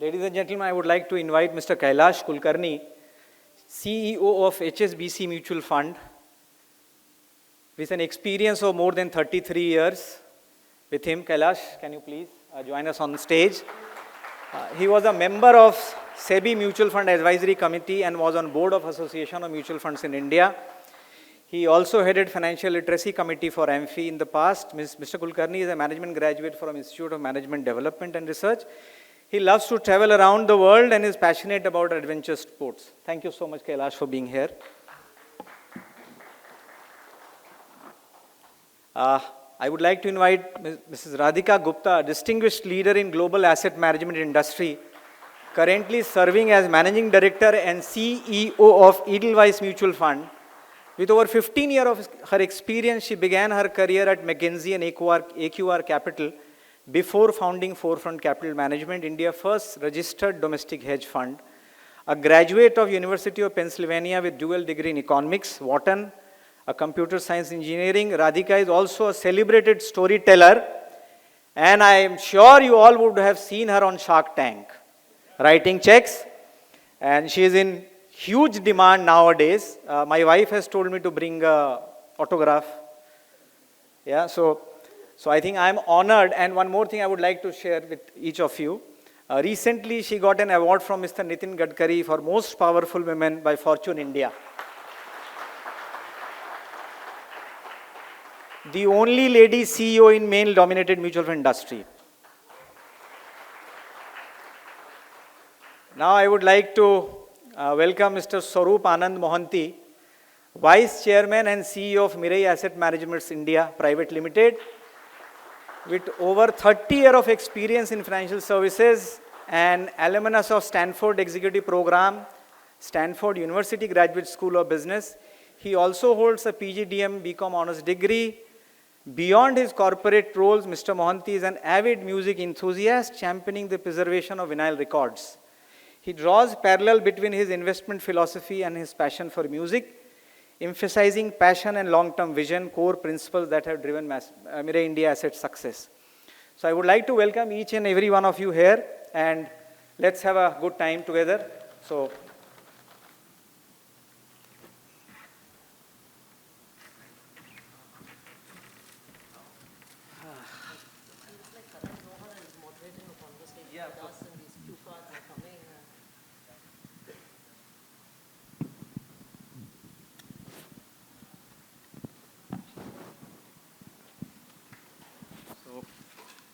Ladies and gentlemen, I would like to invite Mr. Kailash Kulkarni, CEO of HSBC Mutual Fund, with an experience of more than 33 years. With him, Kailash, can you please join us on the stage? He was a member of SEBI Mutual Fund Advisory Committee and was on board of Association of Mutual Funds in India. He also headed Financial Literacy Committee for AMFI in the past. Mr. Kulkarni is a management graduate from Institute of Management Development and Research. He loves to travel around the world and is passionate about adventure sports. Thank you so much, Kailash, for being here. I would like to invite Mrs. Radhika Gupta, a distinguished leader in global asset management industry, currently serving as Managing Director and CEO of Edelweiss Mutual Fund. With over 15 years of her experience, she began her career at McKinsey and AQR Capital before founding Forefront Capital Management, India's first registered domestic hedge fund. A graduate of University of Pennsylvania with dual degree in economics, Wharton, a computer science engineering, Radhika is also a celebrated storyteller, and I am sure you all would have seen her on Shark Tank, writing checks, and she is in huge demand nowadays. My wife has told me to bring an autograph. Yeah, so I think I am honored, and one more thing I would like to share with each of you. Recently, she got an award from Mr. Nitin Gadkari for Most Powerful Women by Fortune India. The only lady CEO in male-dominated mutual fund industry. Now I would like to welcome Mr. Swaroop Anand Mohanty, Vice Chairman and CEO of Mirae Asset Management India Private Limited. With over 30 years of experience in financial services and alumnus of Stanford Executive Program, Stanford University Graduate School of Business, he also holds a PGDM BCom Honors degree. Beyond his corporate roles, Mr. Mohanty is an avid music enthusiast, championing the preservation of vinyl records. He draws parallel between his investment philosophy and his passion for music, emphasizing passion and long-term vision, core principles that have driven Mirae India Asset's success. So I would like to welcome each and every one of you here, and let's have a good time together. So,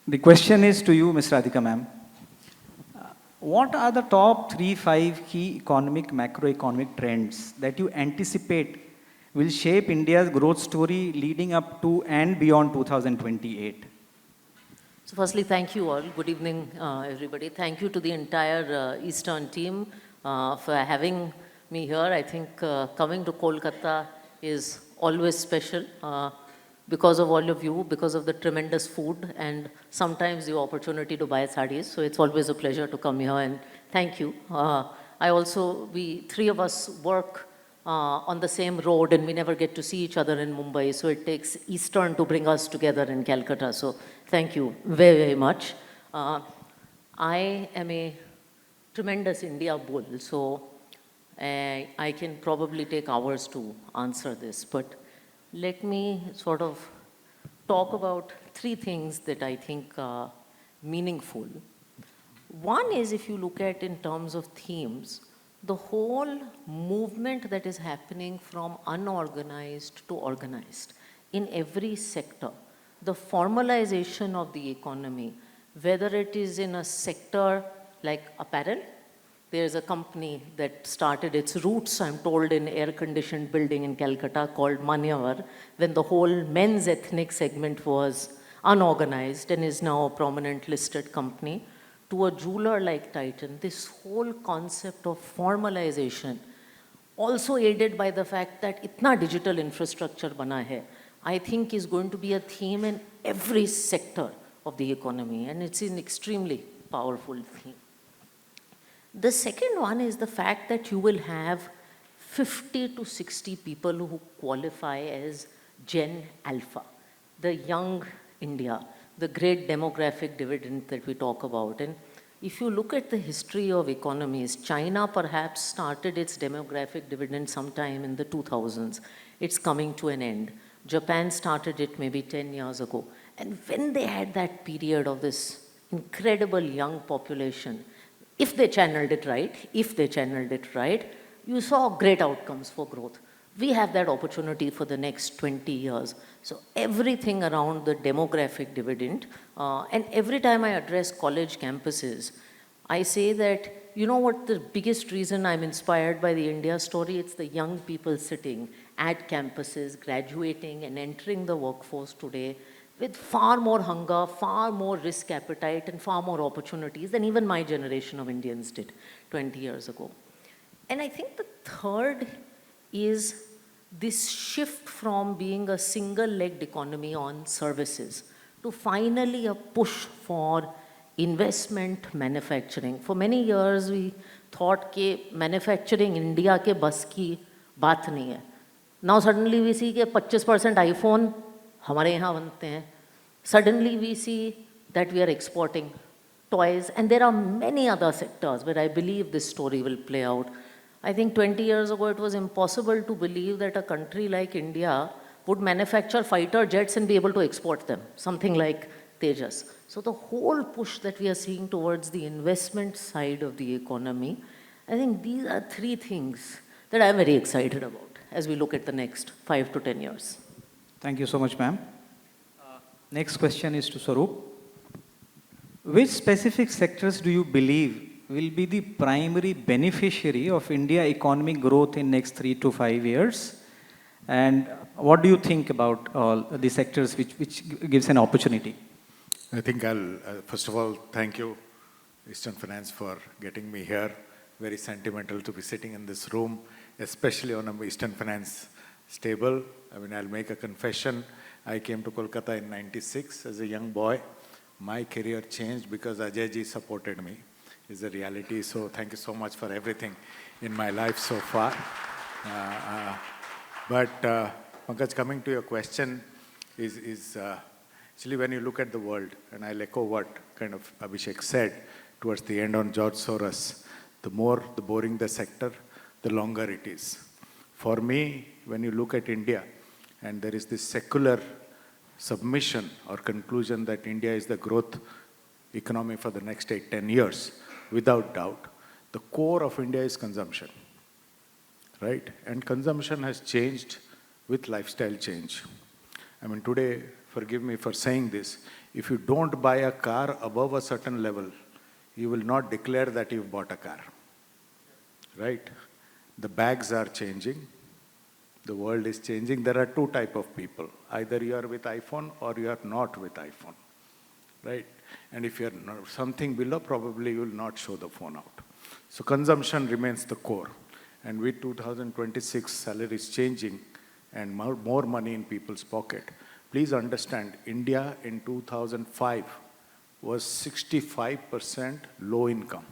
the question is to you, Ms. Radhika ma'am. What are the top 3-5 key economic, macroeconomic trends that you anticipate will shape India's growth story leading up to and beyond 2028? So firstly, thank you all. Good evening, everybody. Thank you to the entire Eastern team for having me here. I think coming to Kolkata is always special because of all of you, because of the tremendous food, and sometimes the opportunity to buy sarees. So it's always a pleasure to come here, and thank you. We three of us work on the same road, and we never get to see each other in Mumbai. So it takes Eastern to bring us together in Calcutta. So thank you very, very much. I am a tremendous India bull, so I can probably take hours to answer this, but let me sort of talk about three things that I think are meaningful. One is, if you look at in terms of themes, the whole movement that is happening from unorganized to organized in every sector, the formalization of the economy, whether it is in a sector like apparel. There's a company that started its roots, I'm told, in air-conditioned building in Calcutta called Manyavar, when the whole men's ethnic segment was unorganized and is now a prominent listed company, to a jeweler like Titan. This whole concept of formalization, also aided by the fact that itna digital infrastructure bana hai, I think is going to be a theme in every sector of the economy, and it's an extremely powerful theme. The second one is the fact that you will have 50 to 60 people who qualify as Gen Alpha, the young India, the great demographic dividend that we talk about. And if you look at the history of economies, China perhaps started its demographic dividend sometime in the 2000s. It's coming to an end. Japan started it maybe 10 years ago. And when they had that period of this incredible young population, if they channeled it right, you saw great outcomes for growth. We have that opportunity for the next 20 years. So everything around the demographic dividend, and every time I address college campuses, I say that, you know what, the biggest reason I'm inspired by the India story, it's the young people sitting at campuses, graduating and entering the workforce today with far more hunger, far more risk appetite, and far more opportunities than even my generation of Indians did 20 years ago. And I think the third is this shift from being a single-legged economy on services to finally a push for investment manufacturing. For many years, we thought that manufacturing India ke bas ki baat nahi hai. Now suddenly we see that 25% iPhone हमारे यहाँ बनते हैं. Suddenly we see that we are exporting toys, and there are many other sectors where I believe this story will play out. I think 20 years ago it was impossible to believe that a country like India would manufacture fighter jets and be able to export them, something like Tejas. So the whole push that we are seeing towards the investment side of the economy, I think these are three things that I'm very excited about as we look at the next 5 to 10 years. Thank you so much, ma'am. Next question is to Swaroop. Which specific sectors do you believe will be the primary beneficiary of India economic growth in next 3 to 5 years? And what do you think about all the sectors which gives an opportunity? I think I'll, first of all, thank you, Eastern Finance, for getting me here. Very sentimental to be sitting in this room, especially on an Eastern Finance stable. I mean, I'll make a confession. I came to Kolkata in '96 as a young boy. My career changed because Ajay ji supported me. Is a reality. So thank you so much for everything in my life so far. Pankaj, coming to your question, is actually when you look at the world, and I'll echo what kind of Abhishek said towards the end on George Soros, the boring the sector, the longer it is. For me, when you look at India, and there is this secular submission or conclusion that India is the growth economy for the next 8-10 years, without doubt, the core of India is consumption, right? And consumption has changed with lifestyle change. I mean, today, forgive me for saying this, if you don't buy a car above a certain level, you will not declare that you've bought a car, right? The bags are changing. The world is changing. There are two types of people. Either you are with iPhone or you are not with iPhone, right? And if you're something below, probably you will not show the phone out. So consumption remains the core. And with 2026 salaries changing and more money in people's pocket, please understand, India in 2005 was 65% low income.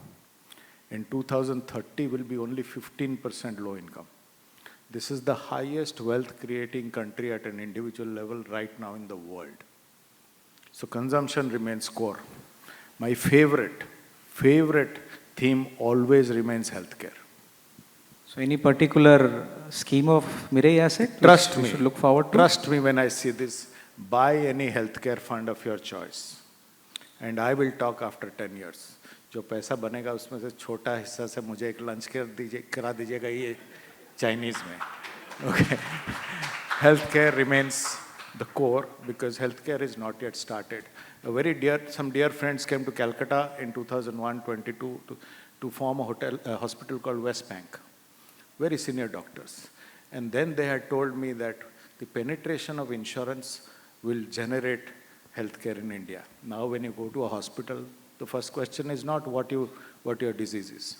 In 2030 will be only 15% low income. This is the highest wealth creating country at an individual level right now in the world. So consumption remains core. My favorite theme always remains healthcare. So any particular scheme of Mirai asset? Trust me. Should look forward to? Trust me when I see this. Buy any healthcare fund of your choice. And I will talk after 10 years. जो पैसा बनेगा उसमें से छोटा हिस्सा से मुझे एक लंच करा दीजिएगा ये Chinese में. Okay. Healthcare remains the core because healthcare is not yet started. Some dear friends came to Calcutta in 2001-22 to form a hospital called West Bank. Very senior doctors. And then they had told me that the penetration of insurance will generate healthcare in India. Now when you go to a hospital, the first question is not what your disease is.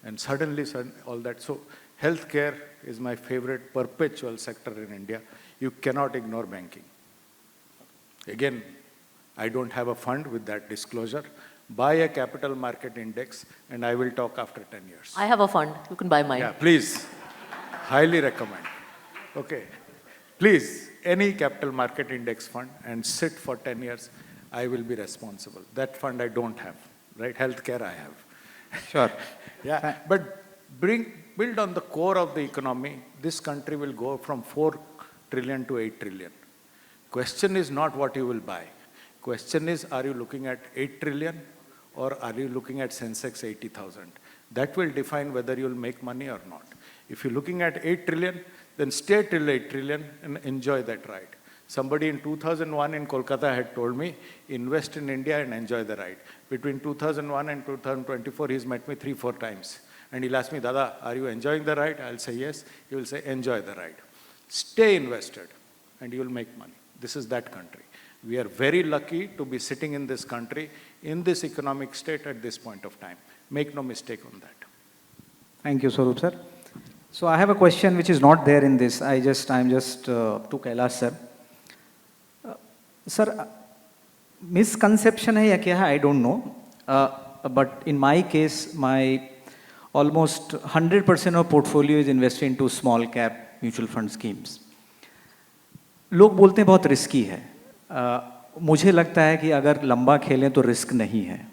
And suddenly all that. So healthcare is my favorite perpetual sector in India. You cannot ignore banking. Again, I don't have a fund with that disclosure. Buy a capital market index and I will talk after 10 years. I have a fund. You can buy mine. Yeah, please. Highly recommend. Okay. Please, any capital market index fund and sit for 10 years, I will be responsible. That fund I don't have. right? Healthcare I have. Sure. Yeah, but build on the core of the economy, this country will go from 4 trillion to 8 trillion. Question is not what you will buy. Question is, are you looking at 8 trillion or are you looking at Sensex 80,000? That will define whether you'll make money or not. If you're looking at 8 trillion, then stay till 8 trillion and enjoy that ride. Somebody in 2001 in Kolkata had told me, invest in India and enjoy the ride. Between 2001 and 2024, he's met me 3-4 times. And he'll ask me, Dada, are you enjoying the ride? I'll say yes. He will say, enjoy the ride. Stay invested and you will make money. This is that country. We are very lucky to be sitting in this country, in this economic state at this point of time. Make no mistake on that. Thank you, Swaroop sir. So I have a question which is not there in this. I'm just to Kailash sir. Sir, misconception है या क्या है? I don't know. But in my case, my almost 100% of portfolio is invested into small cap mutual fund schemes. लोग बोलते हैं बहुत risky है. मुझे लगता है कि अगर लंबा खेलें तो रिस्क नहीं है.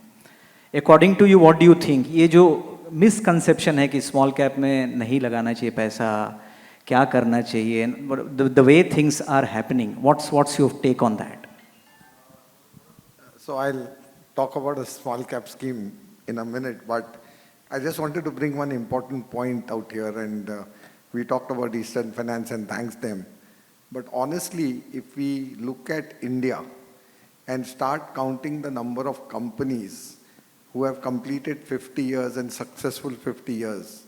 According to you, what do you think? ये जो misconception है कि small cap में नहीं लगाना चाहिए पैसा, क्या करना चाहिए? The way things are happening, what's your take on that? So I'll talk about a small cap scheme in a minute, but I just wanted to bring one important point out here, and we talked about Eastern Finance and thanks them. But honestly, if we look at India and start counting the number of companies who have completed 50 years and successful 50 years,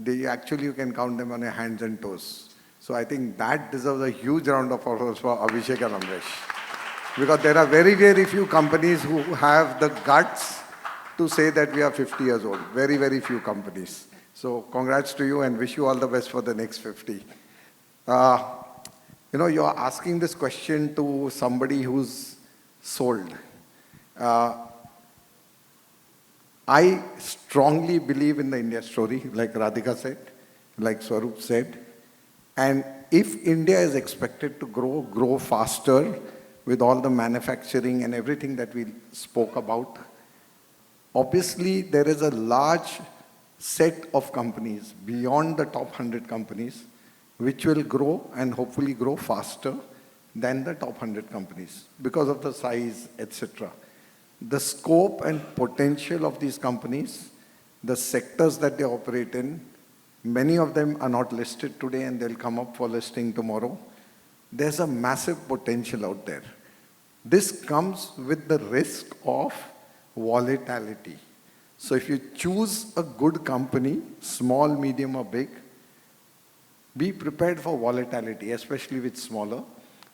you can count them on your hands and toes. So I think that deserves a huge round of applause for Abhishek and Amresh. Because there are very, very few companies who have the guts to say that we are 50 years old. Very, very few companies. So congrats to you and wish you all the best for the next 50. You're asking this question to somebody who's sold. I strongly believe in the India story, like Radhika said, like Swaroop said. And if India is expected to grow faster with all the manufacturing and everything that we spoke about, obviously there is a large set of companies beyond the top 100 companies which will grow and hopefully grow faster than the top 100 companies because of the size, etc. The scope and potential of these companies, the sectors that they operate in, many of them are not listed today and they'll come up for listing tomorrow. There's a massive potential out there. This comes with the risk of volatility. So if you choose a good company, small, medium or big, be prepared for volatility, especially with smaller.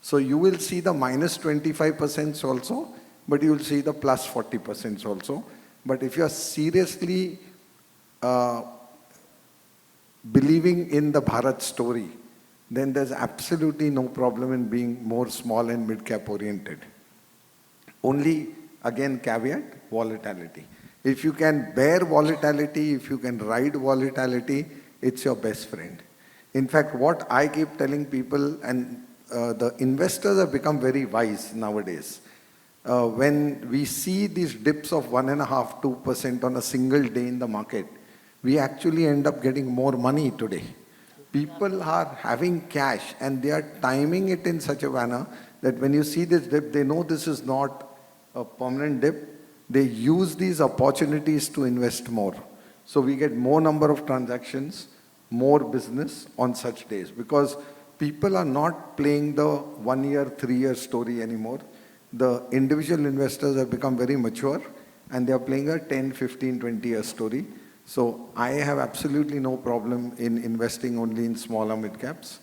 So you will see the minus 25% also, but you will see the plus 40% also. But if you are seriously believing in the Bharat story, then there's absolutely no problem in being more small and mid-cap oriented. Only, again, caveat, volatility. If you can bear volatility, if you can ride volatility, it's your best friend. In fact, what I keep telling people, and the investors have become very wise nowadays. When we see these dips of 1.5%, 2% on a single day in the market, we actually end up getting more money today. People are having cash and they are timing it in such a manner that when you see this dip, they know this is not a permanent dip. They use these opportunities to invest more. So we get more number of transactions, more business on such days because people are not playing the 1 year, 3 year story anymore. The individual investors have become very mature and they are playing a 10, 15, 20 year story. So I have absolutely no problem in investing only in smaller mid caps.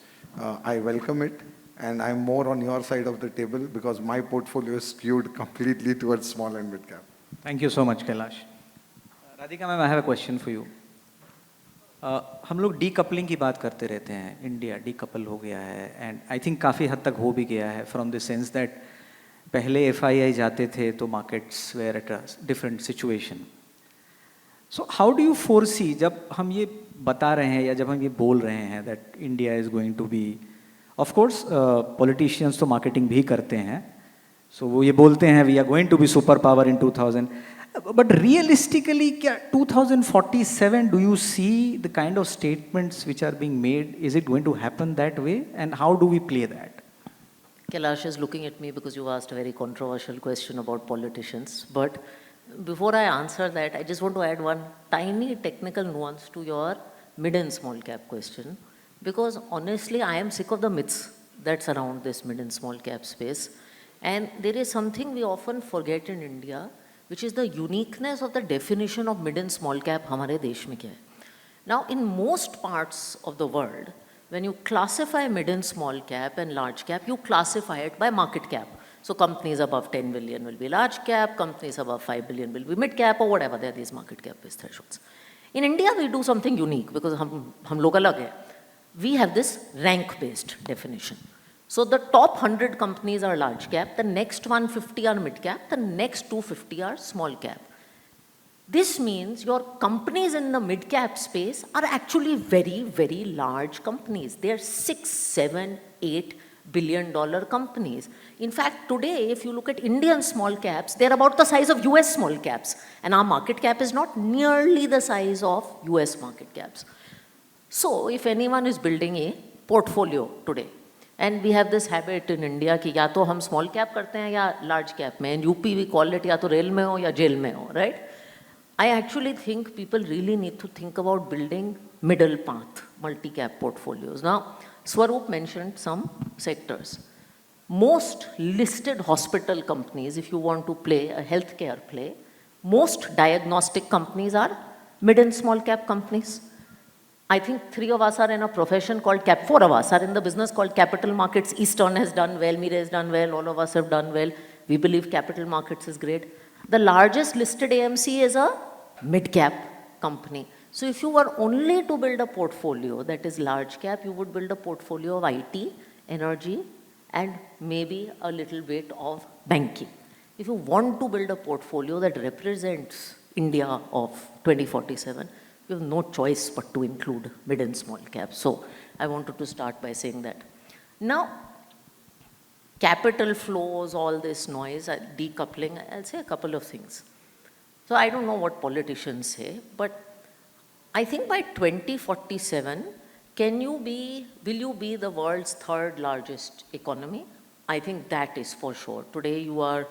I welcome it and I'm more on your side of the table because my portfolio is skewed completely towards small and mid cap. Thank you so much, Kailash. Radhika ma'am, I have a question for you. हम लोग decoupling की बात करते रहते हैं. India decouple हो गया है एंड आई थिंक काफ़ी हद तक हो भी गया है फ्रॉम द सेंस दैट पहले एफआईआई जाते थे तो markets were at a different situation. So how do you foresee, जब हम ये बता रहे हैं या जब हम ये बोल रहे हैं that India is going to be, of course politicians तो मार्केटिंग भी करते हैं, सो वो ये बोलते हैं we are going to be super power in 2000. But realistically, 2047, do you see the kind of statements which are being made? Is it going to happen that way? And how do we play that? Kailash is looking at me because you asked a very controversial question about politicians. But before I answer that, I just want to add one tiny technical nuance to your mid and small cap question. Because honestly, I am sick of the myths that surround this mid and small cap space. And there is something we often forget in India, which is the uniqueness of the definition of mid and small cap hamare desh mein kya hai. Now, in most parts of the world, when you classify mid and small cap and large cap, you classify it by market cap. So companies above 10 billion will be large cap, companies above 5 billion will be mid cap or whatever, there are these market cap based thresholds. In India, we do something unique because hum log alag hai. We have this rank based definition. So the top 100 companies are large cap, the next 150 are mid cap, the next 250 are small cap. This means your companies in the mid-cap space are actually very, very large companies. They're 6, 7, 8 billion dollar companies. In fact, today, if you look at Indian small caps, they're about the size of US small caps. And our market cap is not nearly the size of US market caps. So, if anyone is building a portfolio today, and we have this habit in India कि या तो हम small cap करते हैं या large cap में. In UP we call it या तो रेल में हो या जेल में हो, right? I actually think people really need to think about building middle path, multi-cap portfolios. Now, Swaroop mentioned some sectors. Most listed hospital companies, if you want to play a healthcare play, most diagnostic companies are mid and small cap companies. I think 3 of us are in a profession called 4 of us are in the business called capital markets. Eastern has done well, Mira has done well, all of us have done well. We believe capital markets is great. The largest listed AMC is a mid-cap company. So if you were only to build a portfolio that is large cap, you would build a portfolio of IT, energy, and maybe a little bit of banking. If you want to build a portfolio that represents India of 2047, you have no choice but to include mid and small cap. So I wanted to start by saying that. Now, capital flows, all this noise, decoupling, I'll say a couple of things. So I don't know what politicians say, but I think by 2047, will you be the world's 3rd largest economy? I think that is for sure. Today you are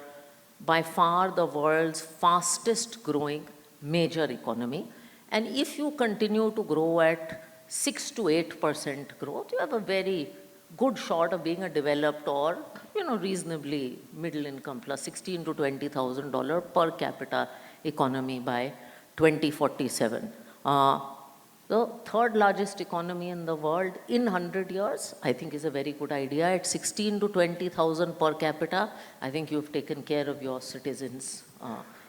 by far the world's fastest growing major economy. And if you continue to grow at 6 to 8% growth, you have a very good shot of being a developed or reasonably middle income plus $16,000 to $20,000 per capita economy by 2047. The 3rd largest economy in the world in 100 years, I think is a very good idea. At 16 to 20,000 per capita, I think you've taken care of your citizens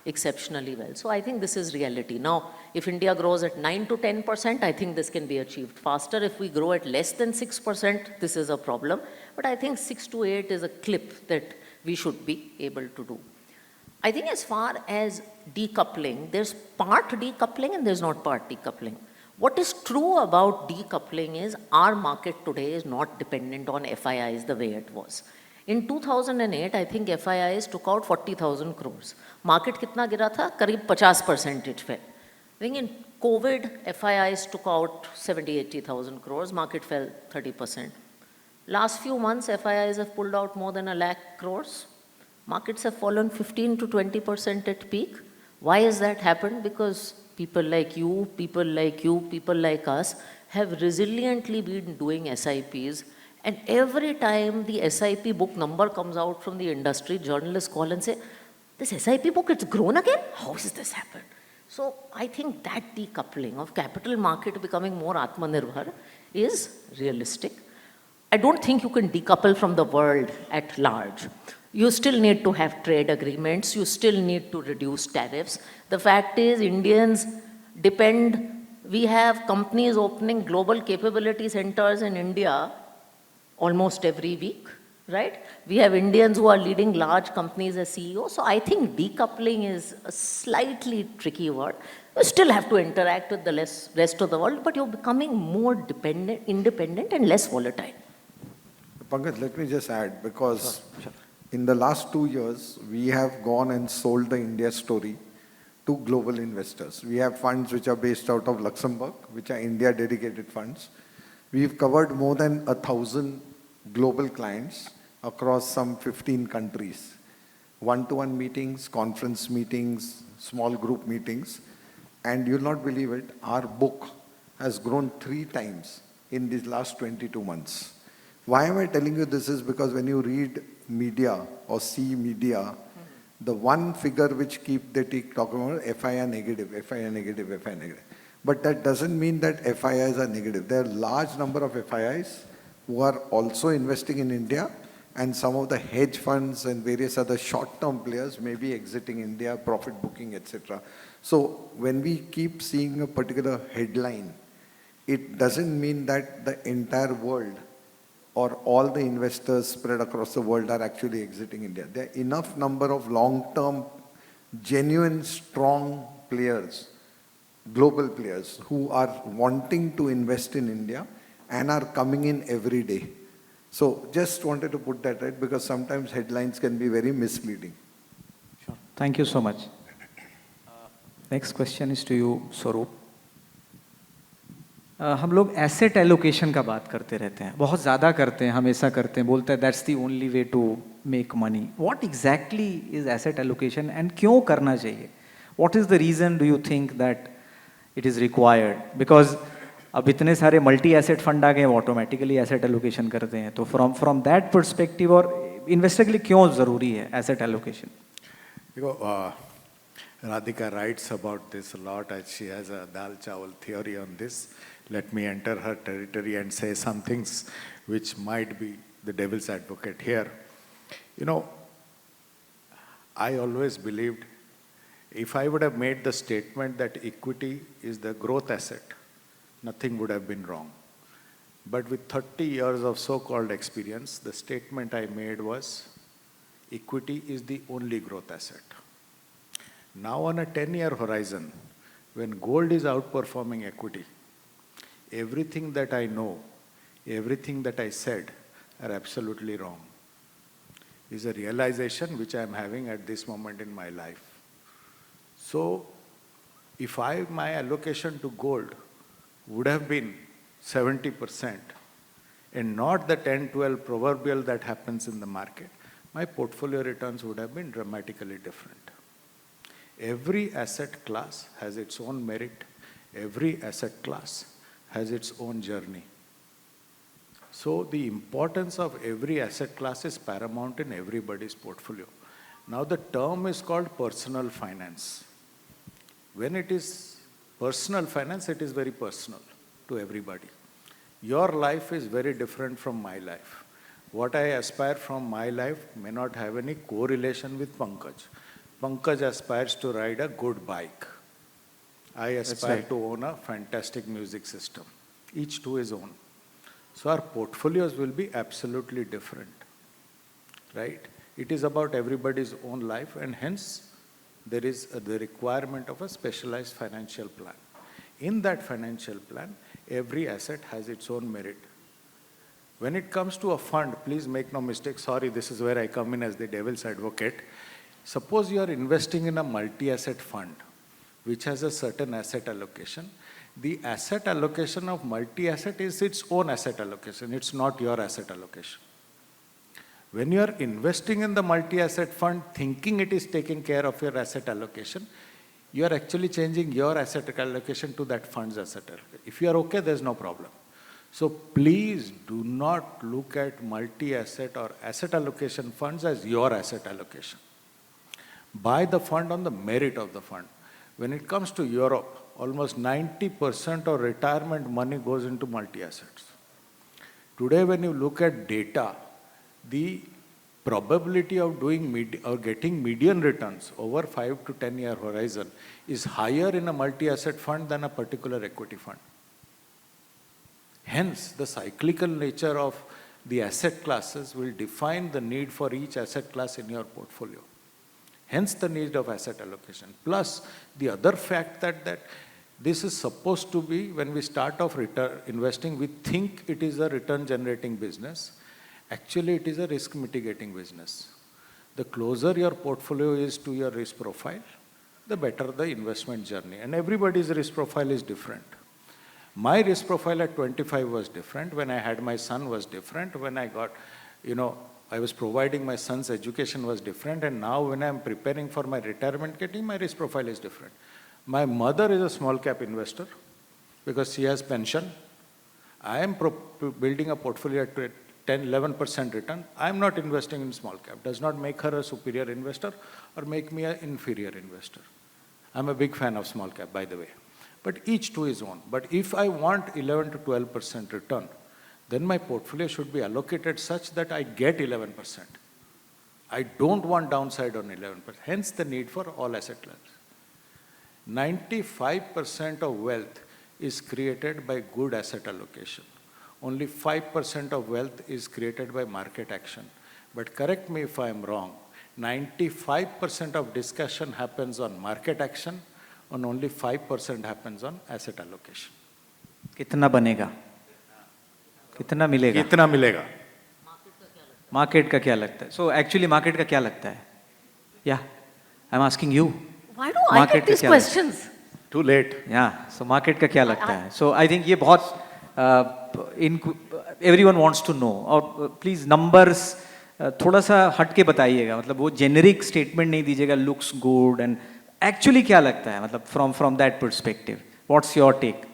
exceptionally well. So I think this is reality. Now, if India grows at 9 to 10%, I think this can be achieved faster. If we grow at less than 6%, this is a problem. But I think 6 to 8 is a clip that we should be able to do. I think as far as decoupling, there's part decoupling and there's not part decoupling. What is true about decoupling is our market today is not dependent on FIIs the way it was. In 2008, I think FIIs took out 40,000 crores. Market kitna gira tha? Kareeb 50% it fell. I think in COVID, FIIs took out 70, 80,000 crores. Market fell 30%. Last few months, FIIs have pulled out more than 1 lakh crores. Markets have fallen 15 to 20% at peak. Why has that happened? Because people like you, people like us have resiliently been doing SIPs. And every time the SIP book number comes out from the industry, journalists call and say, this SIP book, it's grown again? How has this happened? So I think that decoupling of capital market becoming more Atmanirbhar is realistic. I don't think you can decouple from the world at large. You still need to have trade agreements. You still need to reduce tariffs. The fact is, Indians depend, we have companies opening global capability centers in India almost every week, right? We have Indians who are leading large companies as CEOs. So I think decoupling is a slightly tricky word. You still have to interact with the rest of the world, but you're becoming more independent and less volatile. Pankaj, let me just add, because in the last 2 years, we have gone and sold the India story to global investors. We have funds which are based out of Luxembourg, which are India dedicated funds. We've covered more than 1,000 global clients across some 15 countries. One-to-one meetings, conference meetings, small group meetings. And you'll not believe it, our book has grown 3 times in these last 22 months. Why am I telling you this is because when you read media or see media, the one figure which they keep talking about FII negative, FII negative, FII negative. But that doesn't mean that FIIs are negative. There are large number of FIIs who are also investing in India, and some of the hedge funds and various other short-term players may be exiting India, profit booking, etc. So when we keep seeing a particular headline, it doesn't mean that the entire world or all the investors spread across the world are actually exiting India. There are enough number of long-term, genuine, strong players, global players, who are wanting to invest in India and are coming in every day. So just wanted to put that right, because sometimes headlines can be very misleading. Sure. Thank you so much. Next question is to you, Swaroop. हम लोग asset allocation का बात करते रहते हैं, बहुत ज़्यादा करते हैं, हमेशा करते हैं, बोलते हैं that's the only way to make money. What exactly is asset allocation and क्यों करना चाहिए? What is the reason do you think that it is required? Because अब इतने सारे मल्टी एसेट फंड आ गए, ऑटोमेटिकली एसेट एलोकेशन करते हैं. तो फ्रॉम दैट पर्सपेक्टिव और इन्वेस्टर के लिए क्यों ज़रूरी है asset allocation? Radhika writes about this a lot, and she has a dal chawal theory on this. Let me enter her territory and say some things which might be the devil's advocate here. You know, I always believed if I would have made the statement that equity is the growth asset, nothing would have been wrong. But with 30 years of so-called experience, the statement I made was equity is the only growth asset. Now on a 10-year horizon, when gold is outperforming equity, everything that I know, everything that I said are absolutely wrong. Is a realization which I am having at this moment in my life. So, if my allocation to gold would have been 70% and not the 10-12 proverbial that happens in the market, my portfolio returns would have been dramatically different. Every asset class has its own merit. Every asset class has its own journey. So the importance of every asset class is paramount in everybody's portfolio. Now the term is called personal finance. When it is personal finance, it is very personal to everybody. Your life is very different from my life. What I aspire from my life may not have any correlation with Pankaj. Pankaj aspires to ride a good bike. I aspire to own a fantastic music system. Each to his own. So our portfolios will be absolutely different, right? It is about everybody's own life, and hence there is the requirement of a specialized financial plan. In that financial plan, every asset has its own merit. When it comes to a fund, please make no mistake, sorry, this is where I come in as the devil's advocate. Suppose you are investing in a multi-asset fund, which has a certain asset allocation. The asset allocation of multi-asset is its own asset allocation. It's not your asset allocation. When you are investing in the multi-asset fund, thinking it is taking care of your asset allocation, you are actually changing your asset allocation to that fund's asset allocation. If you are okay, there's no problem. So please do not look at multi-asset or asset allocation funds as your asset allocation. Buy the fund on the merit of the fund. When it comes to Europe, almost 90% of retirement money goes into multi-assets. Today, when you look at data, the probability of doing or getting median returns over 5 to 10 year horizon is higher in a multi-asset fund than a particular equity fund. Hence, the cyclical nature of the asset classes will define the need for each asset class in your portfolio. Hence the need of asset allocation. Plus, the other fact that this is supposed to be, when we start off investing, we think it is a return generating business. Actually, it is a risk mitigating business. The closer your portfolio is to your risk profile, the better the investment journey. And everybody's risk profile is different. My risk profile at 25 was different. When I had my son was different. When I got, I was providing my son's education was different. And now when I'm preparing for my retirement kitty, my risk profile is different. My mother is a small cap investor because she has pension. I am building a portfolio at 10, 11% return. I'm not investing in small cap. Does not make her a superior investor or make me an inferior investor. I'm a big fan of small cap, by the way. But each to his own. But if I want 11 to 12% return, then my portfolio should be allocated such that I get 11%. I don't want downside on 11%. Hence the need for all asset classes. 95% of wealth is created by good asset allocation. Only 5% of wealth is created by market action. But correct me if I am wrong, 95% of discussion happens on market action and only 5% happens on asset allocation. कितना बनेगा? कितना मिलेगा? कितना मिलेगा? Market का क्या लगता है? So actually मार्केट का क्या लगता है? Yeah, I'm asking you. Why do I get these questions? Too late. Yeah, so market का क्या लगता है? So I think ये बहुत everyone wants to know. और please numbers थोड़ा सा हट के बताइएगा, मतलब वो जेनरिक स्टेटमेंट नहीं दीजिएगा, looks good and actually क्या लगता है, मतलब from that perspective, what's your take?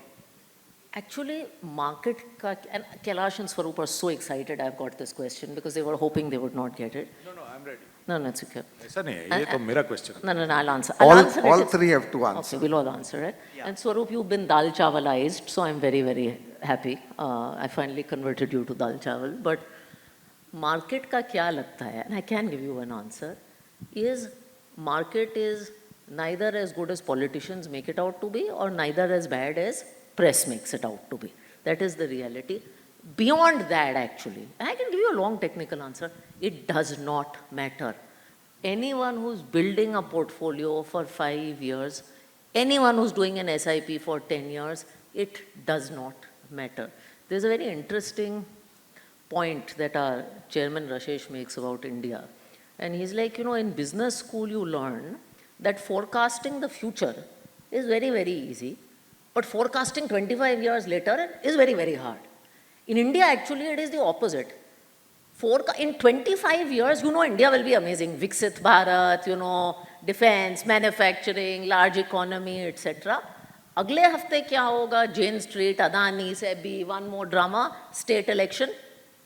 Actually, market ka, and Kailash and Swaroop are so excited I've got this question because they were hoping they would not get it. No, I'm ready. No, it's okay. ऐसा नहीं है, ये तो मेरा question है. No, I'll answer. I'll answer it. All three have to answer. Okay, we'll all answer it. Yeah. And Swaroop, you've been dal chawalized, so I'm very, very happy. I finally converted you to dal chawal. But market ka kya lagta hai, and I can give you an answer, is market is neither as good as politicians make it out to be or neither as bad as press makes it out to be. That is the reality. Beyond that, actually, and I can give you a long technical answer, it does not matter. Anyone who's building a portfolio for 5 years, anyone who's doing an SIP for 10 years, it does not matter. There's a very interesting point that our chairman Rashesh makes about India. And he's like, in business school you learn that forecasting the future is very, very easy. But forecasting 25 years later is very, very hard. In India, actually, it is the opposite. In 25 years, India will be amazing. Viksit Bharat, defense, manufacturing, large economy, etc. Agle hafte kya hoga? Jane Street, Adani, SEBI, one more drama, state election.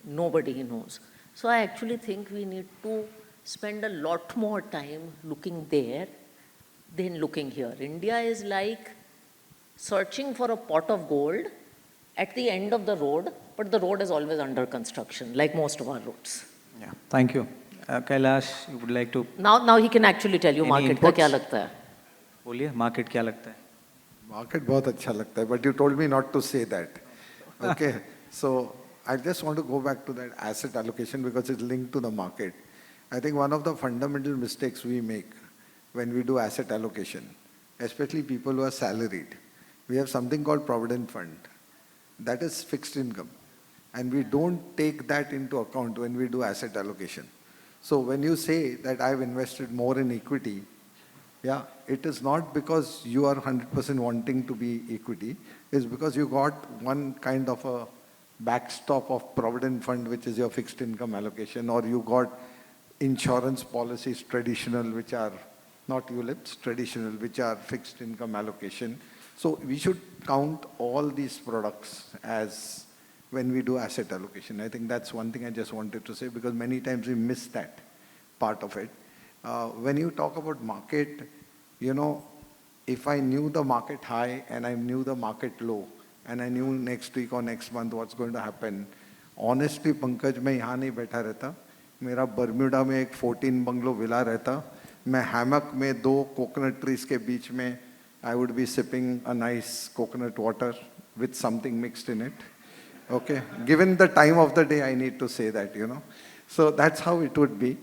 Nobody knows. So I actually think we need to spend a lot more time looking there than looking here. India is like searching for a pot of gold at the end of the road, but the road is always under construction, like most of our roads. Yeah, thank you. Kailash, you would like to... Now he can actually tell you Any market का inputs? क्या लगता है. बोलिए, market क्या लगता है? Market बहुत अच्छा लगता है, but you told me not to say that. Okay, so I just want to go back to that asset allocation because it's linked to the market. I think one of the fundamental mistakes we make when we do asset allocation, especially people who are salaried, we have something called provident fund. That is fixed income. And we don't take that into account when we do asset allocation. So when you say that I've invested more in equity, yeah, it is not because you are 100% wanting to be equity. It's because you got one kind of a backstop of provident fund, which is your fixed income allocation, or you got insurance policies traditional, which are not ULIPs, traditional, which are fixed income allocation. So we should count all these products as when we do asset allocation. I think that's one thing I just wanted to say because many times we miss that part of it. When you talk about market, if I knew the market high and I knew the market low and I knew next week or next month what's going to happen, honestly, Pankaj, मैं यहाँ नहीं बैठा रहता. मेरा Bermuda में एक 14 bungalow villa रहता. मैं हैमक में 2 कोकोनट ट्रीज के बीच में I would be sipping a nice coconut water with something mixed in it. Okay, given the time of the day, I need to say that, So that's how it would be.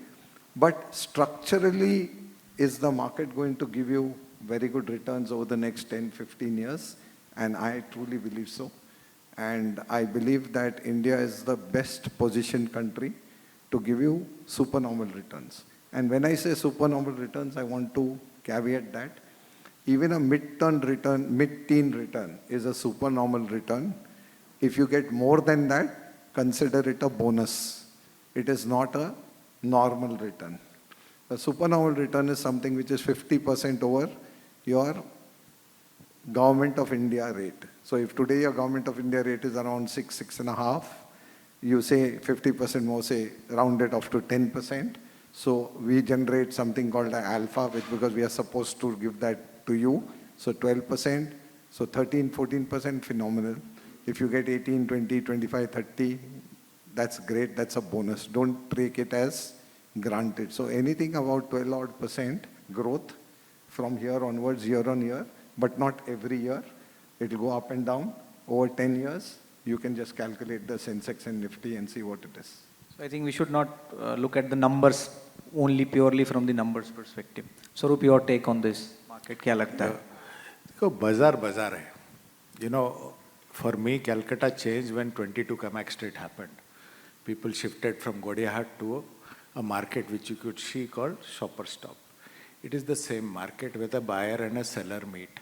But structurally, is the market going to give you very good returns over the next 10, 15 years? And I truly believe so. And I believe that India is the best positioned country to give you supernormal returns. And when I say supernormal returns, I want to caveat that Even a mid-teen return is a supernormal return. If you get more than that, consider it a bonus. It is not a normal return. A supernormal return is something which is 50% over your Government of India rate. So if today your Government of India rate is around 6.5, you say 50% more, say round it off to 10%. So we generate something called an alpha, which because we are supposed to give that to you. So 12%, so 13, 14%, phenomenal. If you get 18, 20, 25, 30, that's great, that's a bonus. Don't take it as granted. So anything about 12% growth from here onwards, year on year, but not every year. It will go up and down over 10 years. You can just calculate the Sensex and Nifty and see what it is. So I think we should not look at the numbers only purely from the numbers perspective. Swaroop, your take on this market, क्या लगता है? देखो बाजार बाजार है. You know, for me, Calcutta changed when 22 Kamak Street happened. People shifted from Godiahat to a market which you could see called Shopper Stop. It is the same market where the buyer and a seller meet.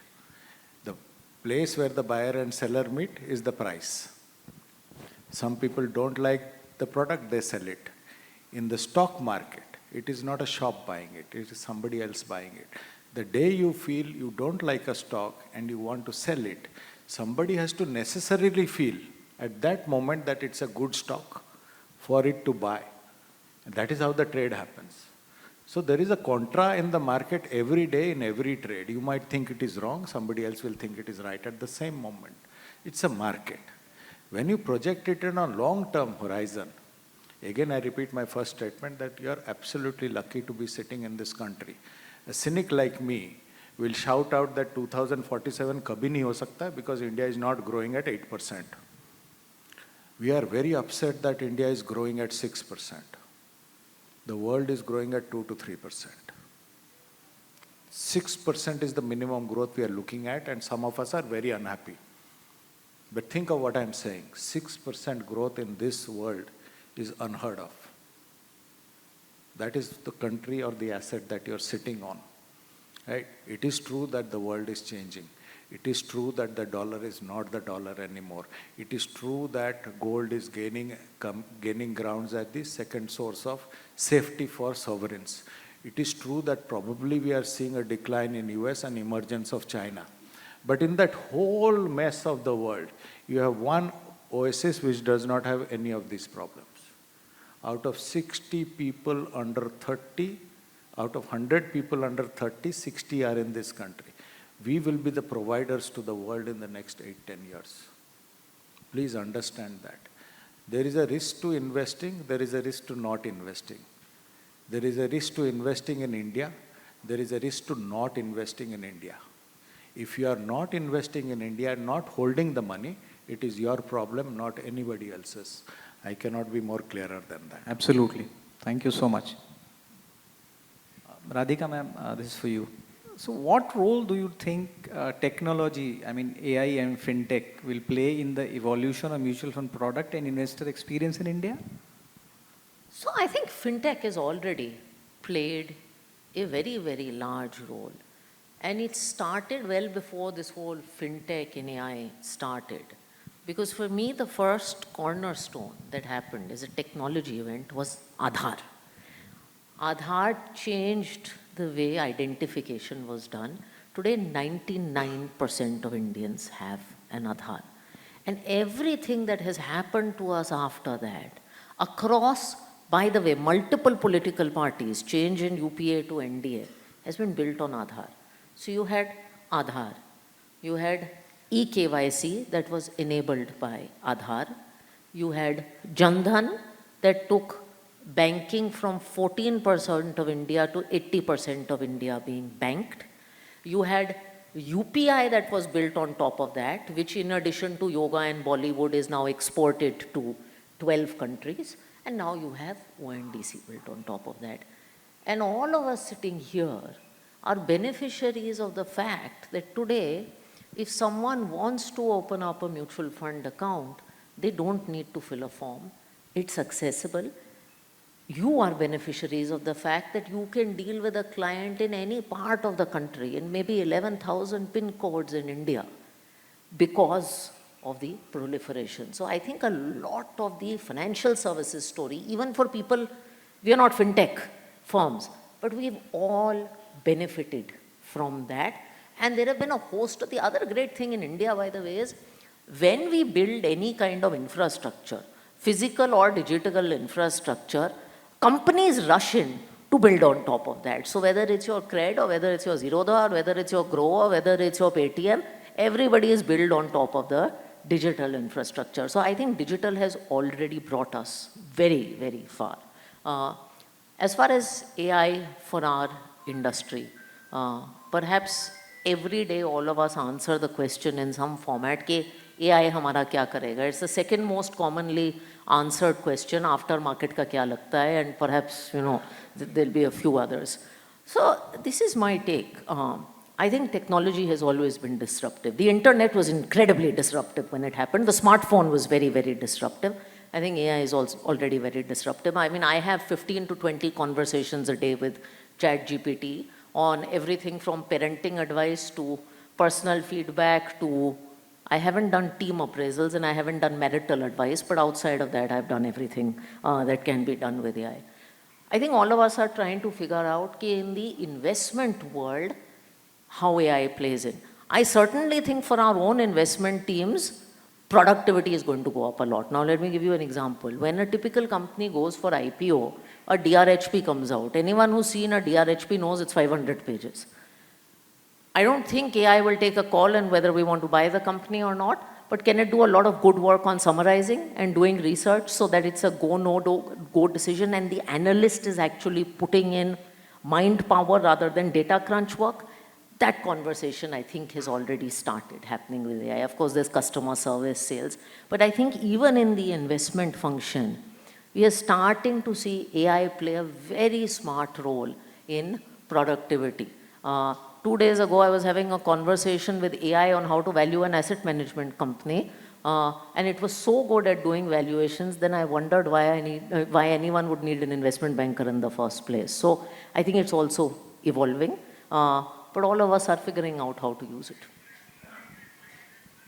The place where the buyer and seller meet is the price. Some people don't like the product, they sell it. In the stock market, it is not a shop buying it, it is somebody else buying it. The day you feel you don't like a stock and you want to sell it, somebody has to necessarily feel at that moment that it's a good stock for it to buy. And that is how the trade happens. So there is a contra in the market every day in every trade. You might think it is wrong, somebody else will think it is right at the same moment. It's a market. When you project it in a long-term horizon, again I repeat my first statement that you are absolutely lucky to be sitting in this country. A cynic like me will shout out that 2047 kabhi nahi ho sakta because India is not growing at 8%. We are very upset that India is growing at 6%. The world is growing at 2 to 3%. 6% is the minimum growth we are looking at, and some of us are very unhappy. But think of what I'm saying. 6% growth in this world is unheard of. That is the country or the asset that you're sitting on. Right? It is true that the world is changing. It is true that the dollar is not the dollar anymore. It is true that gold is gaining grounds as the second source of safety for sovereigns. It is true that probably we are seeing a decline in US and emergence of China. But in that whole mess of the world, you have one oasis which does not have any of these problems. Out of 60 people under 30, out of 100 people under 30, 60 are in this country. We will be the providers to the world in the next 8-10 years. Please understand that. There is a risk to investing, there is a risk to not investing. There is a risk to investing in India, there is a risk to not investing in India. If you are not investing in India, not holding the money, it is your problem, not anybody else's. I cannot be more clearer than that. Absolutely. Thank you so much. Radhika ma'am, this is for you. So what role do you think technology, I mean AI and fintech, will play in the evolution of mutual fund product and investor experience in India? So I think fintech has already played a very, very large role. And it started well before this whole fintech and AI started. Because for me, the first cornerstone that happened as a technology event was Aadhaar. Aadhaar changed the way identification was done. Today, 99% of Indians have an Aadhaar. And everything that has happened to us after that, across, by the way, multiple political parties, change in UPA to NDA, has been built on Aadhaar. So you had Aadhaar, you had eKYC that was enabled by Aadhaar, you had Jan Dhan that took banking from 14% of India to 80% of India being banked. You had UPI that was built on top of that, which in addition to yoga and Bollywood is now exported to 12 countries. And now you have ONDC built on top of that. And all of us sitting here are beneficiaries of the fact that today, if someone wants to open up a mutual fund account, they don't need to fill a form. It's accessible. you are beneficiaries of the fact that you can deal with a client in any part of the country, in maybe 11,000 pin codes in India, because of the proliferation. So I think a lot of the financial services story, even for people, we are not fintech firms, but we've all benefited from that. And there have been a host of the other great thing in India, by the way, is when we build any kind of infrastructure, physical or digital infrastructure, companies rush in to build on top of that. So whether it's your Cred or whether it's your Zerodha or whether it's your Grow or whether it's your Paytm, everybody is built on top of the digital infrastructure. So I think digital has already brought us very, very far. As far as AI for our industry, perhaps every day all of us answer the question in some format कि AI हमारा क्या करेगा? It's the second most commonly answered question after market का क्या लगता है, and perhaps, there'll be a few others. So this is my take. I think technology has always been disruptive. The internet was incredibly disruptive when it happened. The smartphone was very, very disruptive. I think AI is also already very disruptive. I mean, I have 15 to 20 conversations a day with ChatGPT on everything from parenting advice to personal feedback to, I haven't done team appraisals and I haven't done marital advice, but outside of that, I've done everything that can be done with AI. I think all of us are trying to figure out कि in the investment world, how AI plays in. I certainly think for our own investment teams, productivity is going to go up a lot. Now, let me give you an example. When a typical company goes for IPO, a DRHP comes out. Anyone who's seen a DRHP knows it's 500 pages. I don't think AI will take a call on whether we want to buy the company or not, but can it do a lot of good work on summarizing and doing research so that it's a go, no go decision and the analyst is actually putting in mind power rather than data crunch work? That conversation, I think, has already started happening with AI. Of course, there's customer service, sales. But I think even in the investment function, we are starting to see AI play a very smart role in productivity. 2 days ago, I was having a conversation with AI on how to value an asset management company. And it was so good at doing valuations, then I wondered why anyone would need an investment banker in the first place. So I think it's also evolving. But all of us are figuring out how to use it.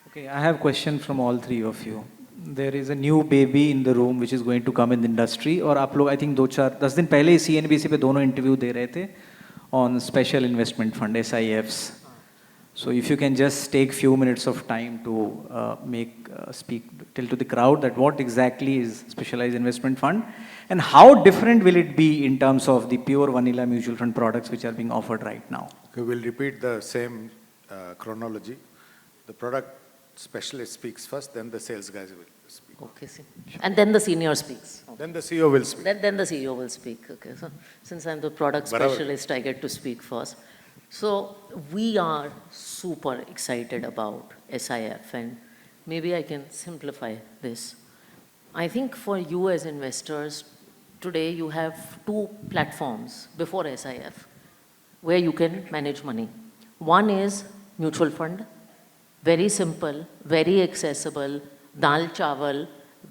Okay, I have a question from all three of you. There is a new baby in the room which is going to come in the industry. और आप लोग I think 10 दिन पहले ही CNBC पे दोनों interview दे रहे थे on special investment fund SIFs. So if you can just take few minutes of time to tell to the crowd that what exactly is specialized investment fund and how different will it be in terms of the pure vanilla mutual fund products which are being offered right now? Okay, we'll repeat the same chronology. The product specialist speaks first, then the sales guys will speak. Okay, see. And then the senior speaks. Okay. Then the CEO will speak. Then the CEO will speak. Okay, so since I'm the product specialist, I get to speak first. So we are super excited about SIF, and maybe I can simplify this. I think for you as investors, today you have two platforms before SIF where you can manage money. One is mutual fund, very simple, very accessible, dal chawal,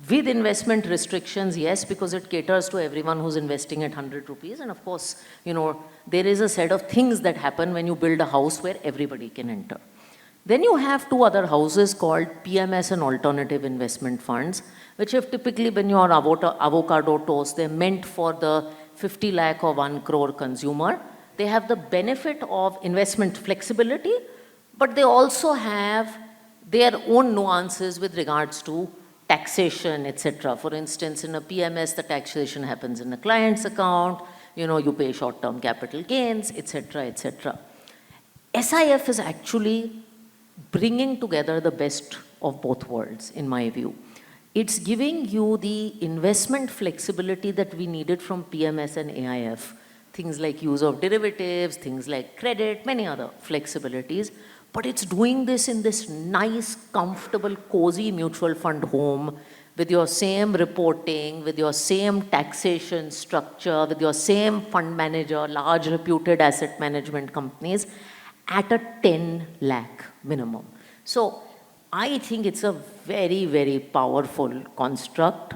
with investment restrictions, yes, because it caters to everyone who's investing at 100 rupees. And of course, there is a set of things that happen when you build a house where everybody can enter. Then you have two other houses called PMS and alternative investment funds, which have typically been your avocado toast. They're meant for the 50 lakh or 1 crore consumer. They have the benefit of investment flexibility, but they also have their own nuances with regards to taxation, etc. For instance, in a PMS, the taxation happens in a client's account, you pay short-term capital gains, etc., etc. SIF is actually bringing together the best of both worlds, in my view. It's giving you the investment flexibility that we needed from PMS and AIF, things like use of derivatives, things like credit, many other flexibilities. But it's doing this in this nice, comfortable, cozy mutual fund home with your same reporting, with your same taxation structure, with your same fund manager, large reputed asset management companies at a 10 lakh minimum. So I think it's a very, very powerful construct.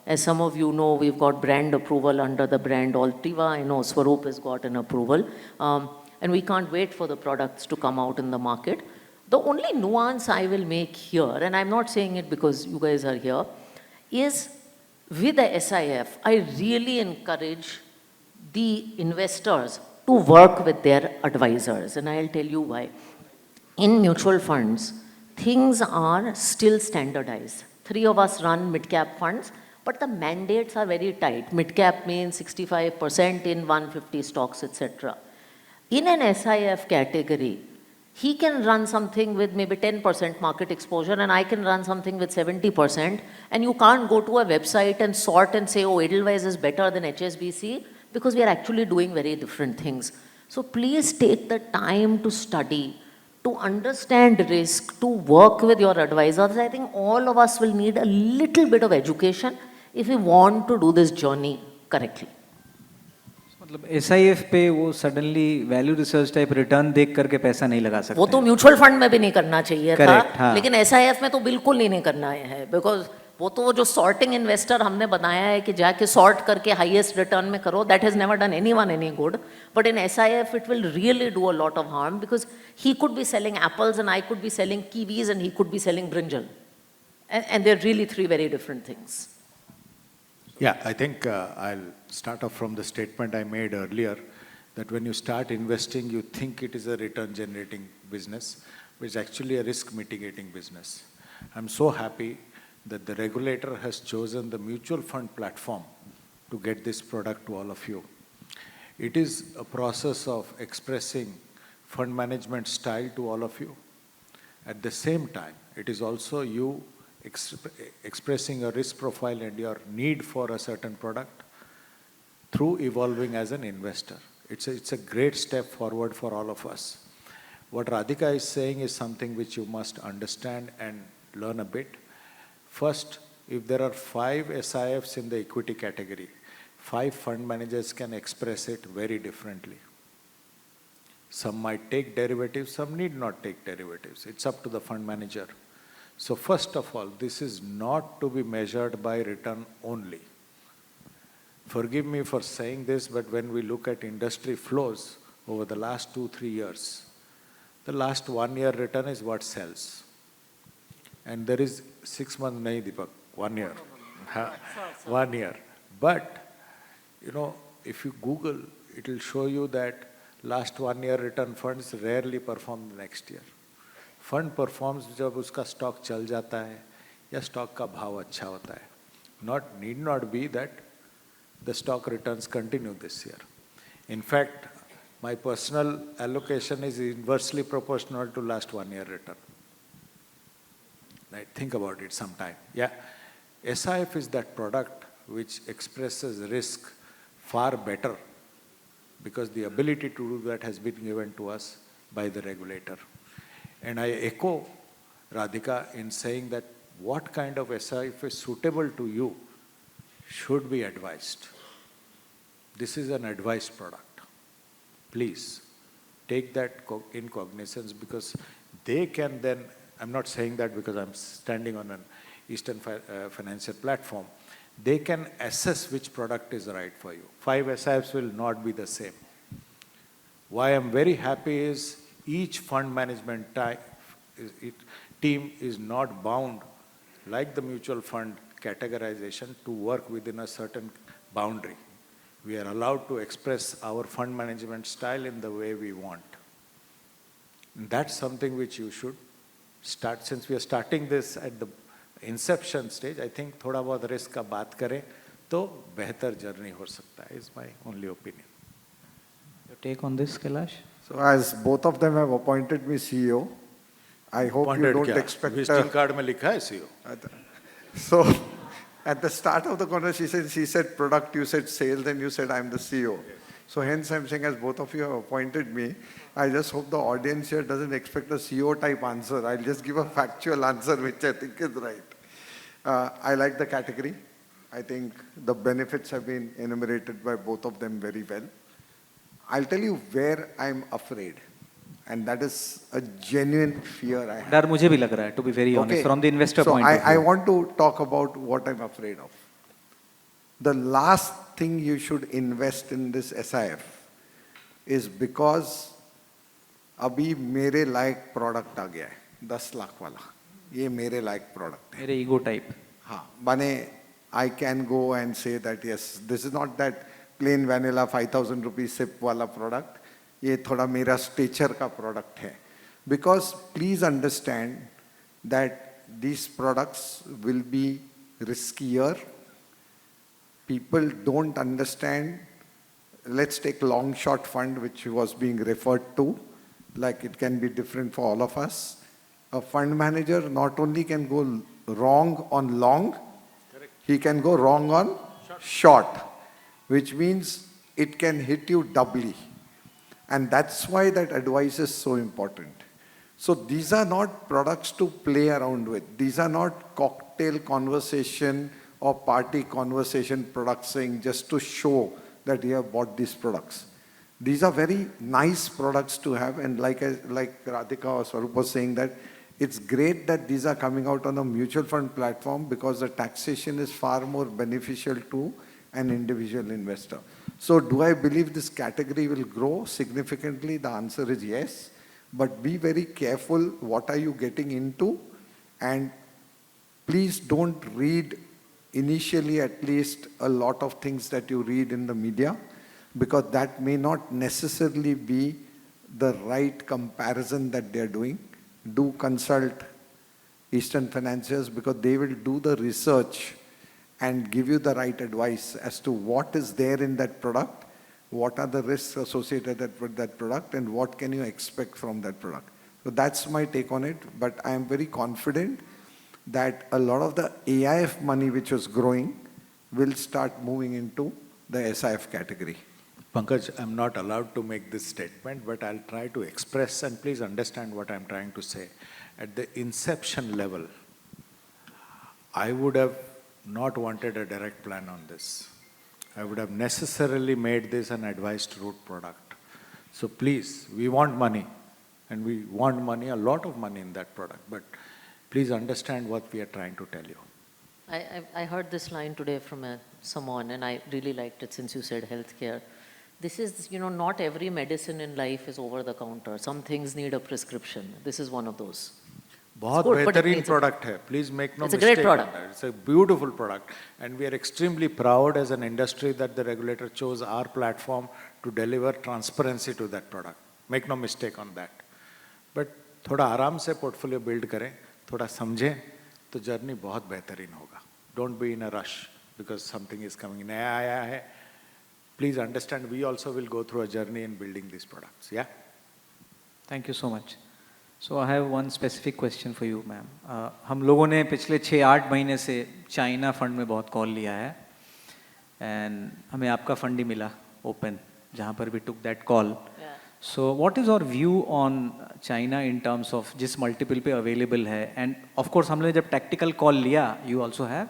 As some of you know, we've got brand approval under the brand Altiva. I know Swaroop has got an approval. And we can't wait for the products to come out in the market. The only nuance I will make here, and I'm not saying it because you guys are here, is with the SIF, I really encourage the investors to work with their advisors, and I'll tell you why. In mutual funds, things are still standardized. 3 of us run mid-cap funds, but the mandates are very tight. Mid-cap means 65% in 150 stocks, etc. In an SIF category, he can run something with maybe 10% market exposure and I can run something with 70%, and you can't go to a website and sort and say, oh, Edelweiss is better than HSBC, because we are actually doing very different things. So please take the time to study, to understand risk, to work with your advisors. I think all of us will need a little bit of education if we want to do this journey correctly. मतलब SIF पे वो suddenly value research type return देख करके पैसा नहीं लगा सकते वो तो म्यूचुअल फंड में भी नहीं करना चाहिए Correct, था, हाँ. लेकिन SIF में तो बिल्कुल नहीं करना है, बिकॉज वो तो जो सॉर्टिंग इन्वेस्टर हमने बनाया है कि जाके सॉर्ट करके हाईएस्ट रिटर्न में करो, that has never done anyone any good. But in SIF it will really do a lot of harm, because he could be selling apples and I could be selling kiwis and he could be selling brinjal, and they are really 3 very different things. Yeah, I think I'll start off from the statement I made earlier, that when you start investing, you think it is a return generating business, which is actually a risk mitigating business. I'm so happy that the regulator has chosen the mutual fund platform to get this product to all of you. It is a process of expressing fund management style to all of you. At the same time, it is also you expressing a risk profile and your need for a certain product through evolving as an investor. It's a great step forward for all of us. What Radhika is saying is something which you must understand and learn a bit. First, if there are 5 SIFs in the equity category, 5 fund managers can express it very differently. Some might take derivatives, some need not take derivatives. It's up to the fund manager. So first of all, this is not to be measured by return only. Forgive me for saying this, but when we look at industry flows over the last 2-3 years, the last 1 year return is what sells. And there is 6 months, nahi Deepak, 1 year. 1 year. But, you know, if you Google, it will show you that last 1 year return funds rarely perform the next year. Fund performs जब उसका stock चल जाता है या stock का भाव अच्छा होता है. Need not be that the stock returns continue this year. In fact my personal allocation is inversely proportional to last 1 year return. Right, think about it sometime. Yeah, SIF is that product which expresses risk far better because the ability to do that has been given to us by the regulator. And I echo Radhika in saying that what kind of SIF is suitable to you should be advised. This is an advised product. Please take that in cognizance, because they can then, I'm not saying that because I'm standing on an Eastern financial platform, they can assess which product is right for you. 5 SIFs will not be the same. Why I'm very happy is each fund management team is not bound, like the mutual fund categorization, to work within a certain boundary. We are allowed to express our fund management style in the way we want. And that's something which you should start. Since we are starting this at the inception stage, I think thoda bahut risk ka baat kare to behtar journey ho sakta hai, is my only opinion. Your take on this, Kailash? So as both of them have appointed me CEO, I hope you don't expect Visiting card mein likha hai CEO. So at the start of the conversation, she said product, you said sales, and you said I'm the CEO. So hence I'm saying, as both of you have appointed me, I just hope the audience here doesn't expect a CEO type answer. I'll just give a factual answer which I think is right. I like the category. I think the benefits have been enumerated by both of them very well. I'll tell you where I'm afraid, and that is a genuine fear I have. डर मुझे भी लग रहा है, to be very honest, from the investor point of view. I want to talk about what I'm afraid of. the last thing you should invest in this SIF is because अभी मेरे लायक product आ गया है 10 लाख वाला, ये मेरे लायक product है. मेरे ego type. हाँ, माने I can go and say that yes, this is not that plain vanilla 5,000 rupees SIP वाला product. ये थोड़ा मेरा stature का product है. Because please understand that these products will be riskier. People don't understand. Let's take long short fund, which was being referred to. Like it can be different for all of us. A fund manager not only can go wrong on long, he can go wrong on short, which means it can hit you doubly. And that's why that advice is so important. So these are not products to play around with. These are not cocktail conversation or party conversation products saying just to show that you have bought these products. These are very nice products to have, and like Radhika or Swarup was saying, that it's great that these are coming out on a mutual fund platform because the taxation is far more beneficial to an individual investor. So do I believe this category will grow significantly? The answer is yes. But be very careful what are you getting into, and please don't read initially at least a lot of things that you read in the media, because that may not necessarily be the right comparison that they're doing. Do consult Eastern Financiers, because they will do the research and give you the right advice as to what is there in that product, what are the risks associated with that product, and what can you expect from that product. So that's my take on it, but I am very confident that a lot of the AIF money which was growing will start moving into the SIF category. Pankaj, I'm not allowed to make this statement, but I'll try to express, and please understand what I'm trying to say. At the inception level, I would have not wanted a direct plan on this. I would have necessarily made this an advised route product. So please, we want money, and we want money, a lot of money in that product, but please understand what we are trying to tell you. I heard this line today from someone, and I really liked it since you said healthcare. This is, not every medicine in life is over the counter. Some things need a prescription. This is one of those. बहुत बेहतरीन product है. Please make no mistake. It's a great product. It's a beautiful product, and we are extremely proud as an industry that the regulator chose our platform to deliver transparency to that product. Make no mistake on that. But थोड़ा आराम से portfolio build करें, थोड़ा समझें, तो journey बहुत बेहतरीन होगा. Don't be in a rush because something is coming. नया आया है. Please understand, we also will go through a journey in building these products. Yeah. Thank you so much. So I have one specific question for you, ma'am. हम लोगों ने पिछले 6-8 महीने से China fund में बहुत कॉल लिया है, and हमें आपका फंड ही मिला open, जहाँ पर we took that call. Yeah. So what is our view on China in terms of जिस multiple पे available है, and of course हम लोगों ने जब tactical call लिया, you also have.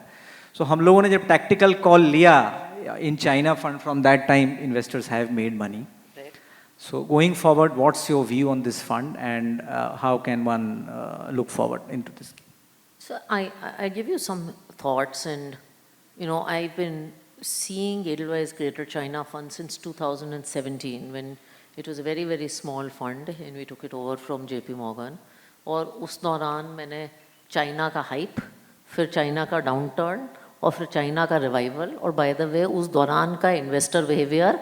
So हम लोगों ने जब tactical call लिया in China fund, from that time investors have made money. Right. So going forward, what's your view on this fund, and how can one look forward into this? So I give you some thoughts, and I've been seeing Edelweiss Greater China Fund since 2017, when it was a very, very small fund and we took it over from JP Morgan. और उस दौरान मैंने China का hype, फिर China का downturn, और फिर China का रिवाइवल, और बाय द वे उस दौरान का इन्वेस्टर बिहेवियर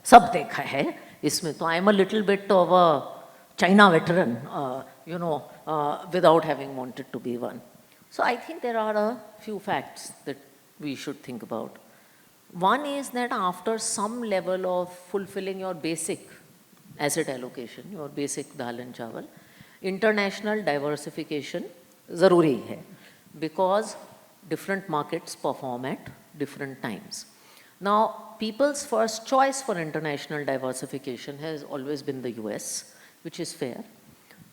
सब देखा है इसमें. तो I am a little bit of a China veteran, without having wanted to be one. So I think there are a few facts that we should think about. One is that after some level of fulfilling your basic asset allocation, your basic dal and chawal, international diversification zaruri hai, because different markets perform at different times. Now, people's first choice for international diversification has always been the US, which is fair.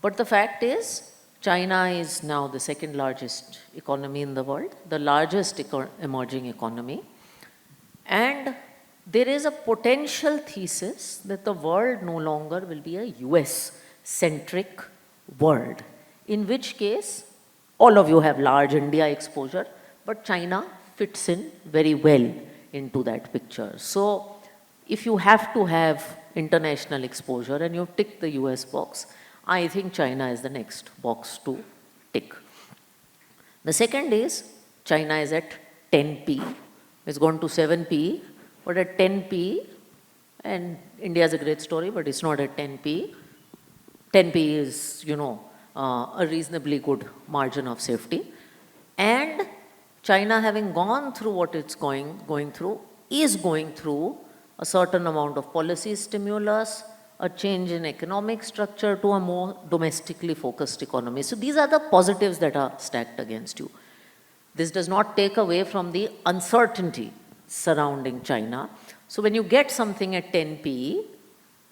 But the fact is, China is now the second largest economy in the world, the largest emerging economy. And there is a potential thesis that the world no longer will be a US-centric world, in which case all of you have large India exposure, but China fits in very well into that picture. So if you have to have international exposure and you've ticked the US box, I think China is the next box to tick. The second is China is at 10p. It's gone to 7p, but at 10p, and India is a great story, but it's not at 10p. 10p is, a reasonably good margin of safety. And China, having gone through what it's going through, is going through a certain amount of policy stimulus, a change in economic structure to a more domestically focused economy. So these are the positives that are stacked against you. This does not take away from the uncertainty surrounding China. So when you get something at 10p,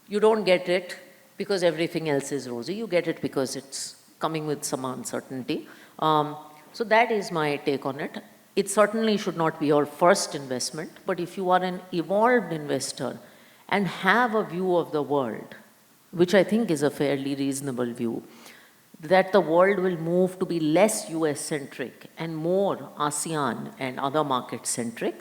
you don't get it because everything else is rosy. You get it because it's coming with some uncertainty. So that is my take on it. It certainly should not be your first investment, but if you are an evolved investor and have a view of the world, which I think is a fairly reasonable view, that the world will move to be less US-centric and more ASEAN and other market-centric,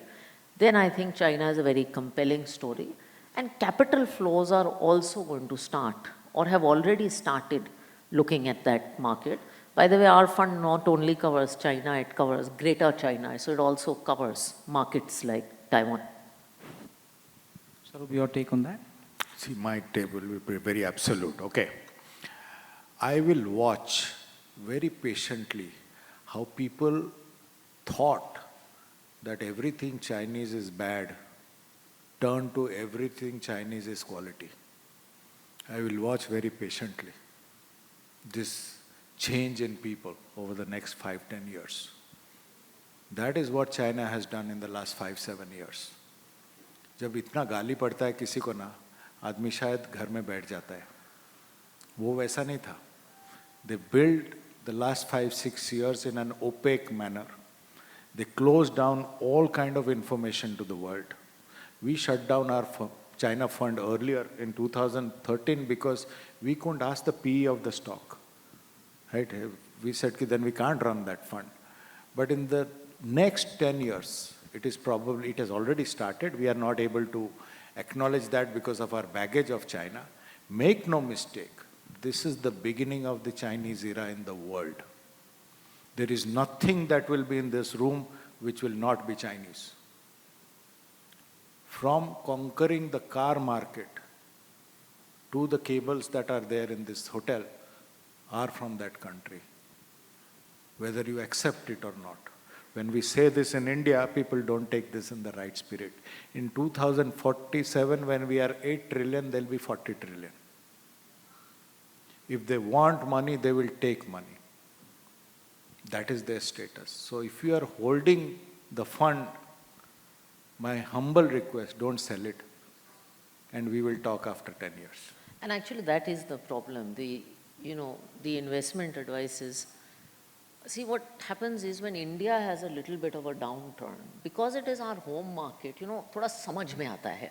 then I think China is a very compelling story. And capital flows are also going to start or have already started looking at that market. By the way, our fund not only covers China, it covers Greater China, so it also covers markets like Taiwan. Swaroop, your take on that? See, my take will be very absolute. Okay. I will watch very patiently how people thought that everything Chinese is bad turn to everything Chinese is quality. I will watch very patiently this change in people over the next 5-10 years. That is what China has done in the last 5-7 years. जब इतना गाली पड़ता है किसी को ना, आदमी शायद घर में बैठ जाता है. वो वैसा नहीं था. They built the last 5-6 years in an opaque manner. They closed down all kind of information to the world. We shut down our China fund earlier in 2013 because we couldn't ask the PE of the stock. Right? We said then we can't run that fund. But in the next 10 years, it has already started. We are not able to acknowledge that because of our baggage of China. Make no mistake, this is the beginning of the Chinese era in the world. There is nothing that will be in this room which will not be Chinese. From conquering the car market to the cables that are there in this hotel are from that country, whether you accept it or not. When we say this in India, people don't take this in the right spirit. In 2047, when we are 8 trillion, there'll be 40 trillion. If they want money, they will take money. That is their status. So if you are holding the fund, my humble request, don't sell it. And we will talk after 10 years. And actually that is the problem. The investment advice is, see what happens is when India has a little bit of a downturn, because it is our home market, थोड़ा समझ में आता है.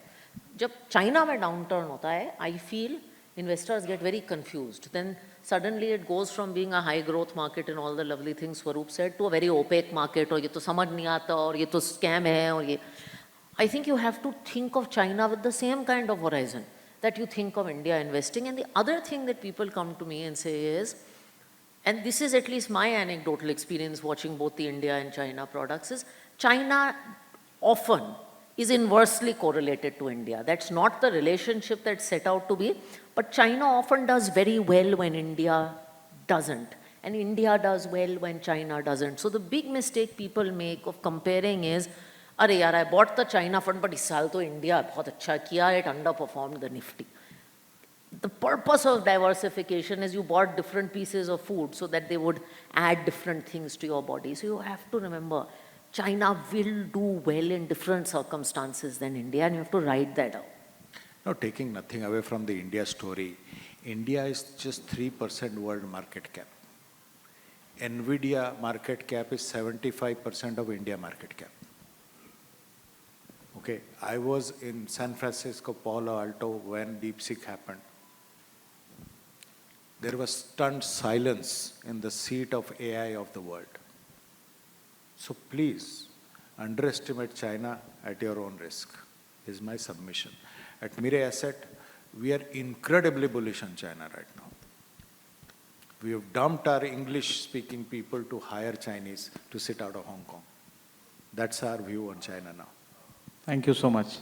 जब China में downturn होता है, I feel investors get very confused. Then suddenly it goes from being a high growth market and all the lovely things Swaroop said to a very opaque market, और ये तो समझ नहीं आता, और ये तो scam है, और ये. I think you have to think of China with the same kind of horizon that you think of India investing. And the other thing that people come to me and say is, and this is at least my anecdotal experience watching both the India and China products, is China often is inversely correlated to India. That's not the relationship that's set out to be, but China often does very well when India doesn't. And India does well when China doesn't. So the big mistake people make of comparing is, अरे यार, I bought the China fund, but इस साल तो India बहुत अच्छा किया, it underperformed the Nifty. The purpose of diversification is you bought different pieces of food so that they would add different things to your body. So you have to remember, China will do well in different circumstances than India, and you have to write that out. Now, taking nothing away from the India story, India is just 3% world market cap. NVIDIA market cap is 75% of India market cap. Okay, I was in San Francisco, Palo Alto when DeepSeek happened. There was stunned silence in the seat of AI of the world. So please, underestimate China at your own risk, is my submission. At Mirae Asset, we are incredibly bullish on China right now. We have dumped our English-speaking people to hire Chinese to sit out of Hong Kong. That's our view on China now. Thank you so much.